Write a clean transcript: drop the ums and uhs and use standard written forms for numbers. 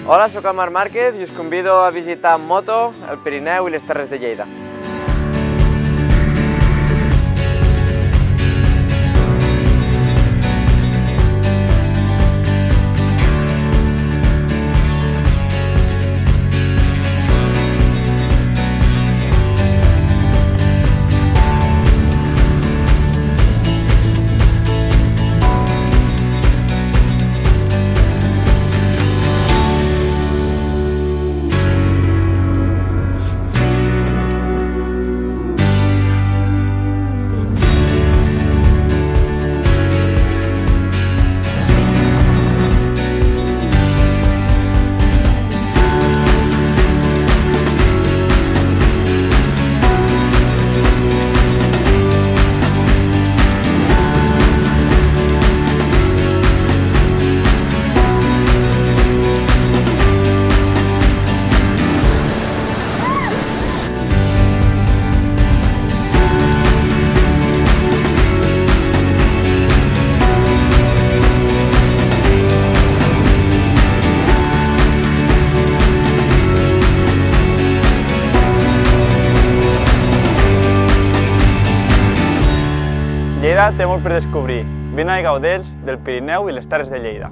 Hola, soc el Marc Márquez i us convido a visitar amb moto el Pirineu i les Terres de Lleida. Lleida té molt per descobrir. Vine a gaudir del Pirineu i les Terres de Lleida.